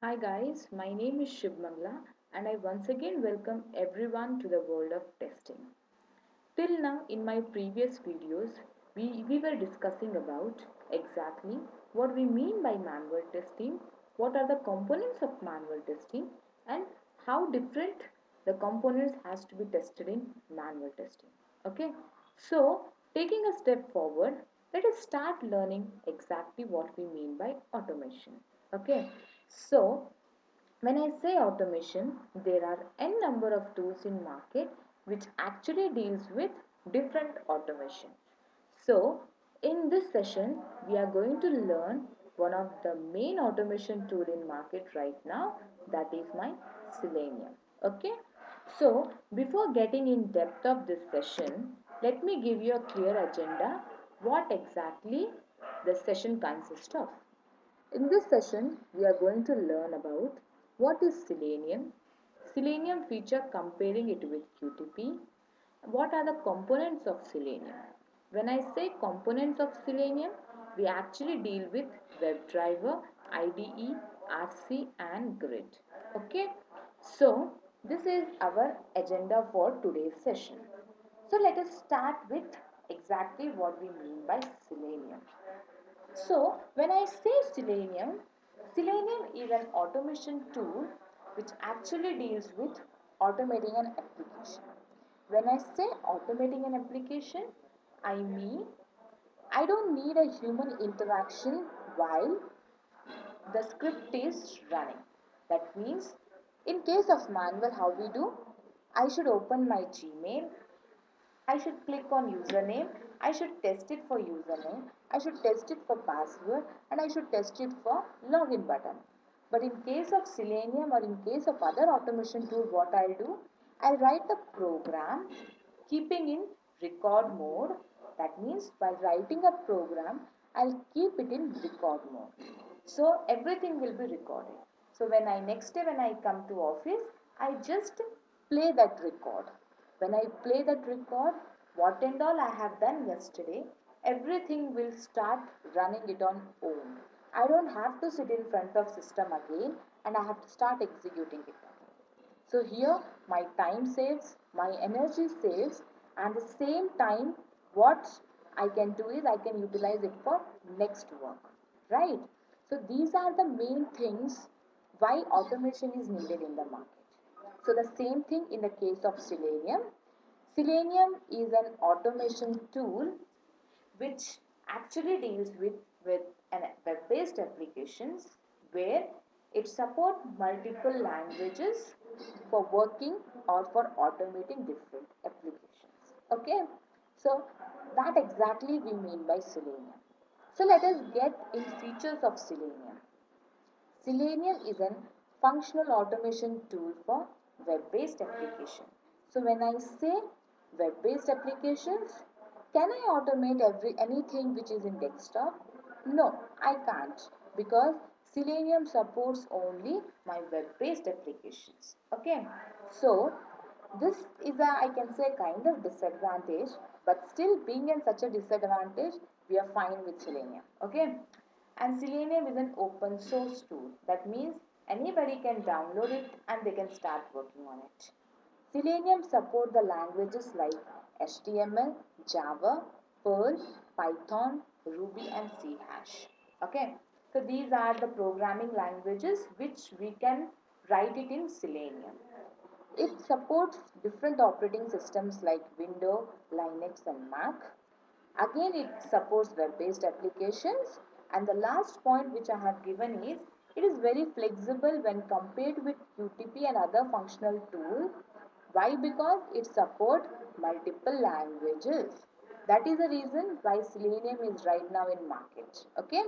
Hi guys, my name is Shubmangla and I once again welcome everyone to the world of testing. Till now in my previous videos, we were discussing about exactly what we mean by manual testing, what are the components of manual testing and how different the components has to be tested in manual testing. Okay, so taking a step forward, let us start learning exactly what we mean by automation. Okay, so when I say automation, there are n number of tools in market which actually deals with different automation. So, in this session, we are going to learn one of the main automation tool in market right now, that is my Selenium. Okay? So, before getting in depth of this session, let me give you a clear agenda what exactly the session consists of. In this session, we are going to learn about what is Selenium, Selenium feature comparing it with QTP, what are the components of Selenium. When I say components of Selenium, we actually deal with WebDriver, IDE, RC and Grid. Okay, so this is our agenda for today's session. So let us start with exactly what we mean by Selenium. So, when I say Selenium, Selenium is an automation tool which actually deals with automating an application. When I say automating an application, I mean I don't need a human interaction while the script is running. That means, in case of manual, how we do? I should open my Gmail, I should click on username, I should test it for username, I should test it for password and I should test it for login button. But in case of Selenium or in case of other automation tool, what I'll do, I'll write the program keeping in record mode. That means while writing a program, I'll keep it in record mode. So everything will be recorded. So next day when I come to office, I just play that record. When I play that record, what and all I have done yesterday, everything will start running it on own. I don't have to sit in front of system again and I have to start executing it. So here my time saves, my energy saves, and the same time what I can do is I can utilize it for next work, right? So these are the main things why automation is needed in the market. So the same thing in the case of Selenium. Selenium is an automation tool which actually deals with an web-based applications where it supports multiple languages for working or for automating different applications. Okay, so that exactly we mean by Selenium. So let us get in features of Selenium. Selenium is a functional automation tool for web-based application. So when I say web-based applications, can I automate anything which is in desktop? No, I can't because Selenium supports only my web-based applications. Okay, so this is I can say kind of disadvantage, but still being in such a disadvantage, we are fine with Selenium. Okay, and Selenium is an open source tool. That means anybody can download it and they can start working on it. Selenium support the languages like HTML, Java, Perl, Python, Ruby and C hash. Okay. So these are the programming languages which we can write it in Selenium. It supports different operating systems like Windows, Linux and Mac. Again, it supports web-based applications. And the last point which I have given is, it is very flexible when compared with QTP and other functional tools. Why? Because it supports multiple languages. That is the reason why Selenium is right now in market. Okay.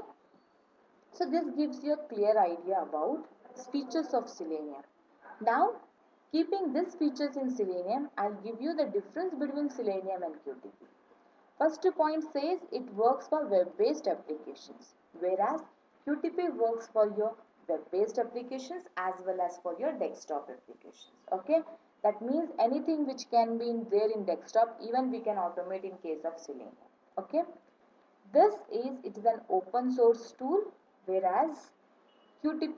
So this gives you a clear idea about features of Selenium. Now, keeping these features in Selenium, I'll give you the difference between Selenium and QTP. First point says it works for web-based applications, whereas QTP works for your web-based applications as well as for your desktop applications. Okay, that means anything which can be there in desktop, even we can automate in case of Selenium. Okay, it is an open source tool, whereas QTP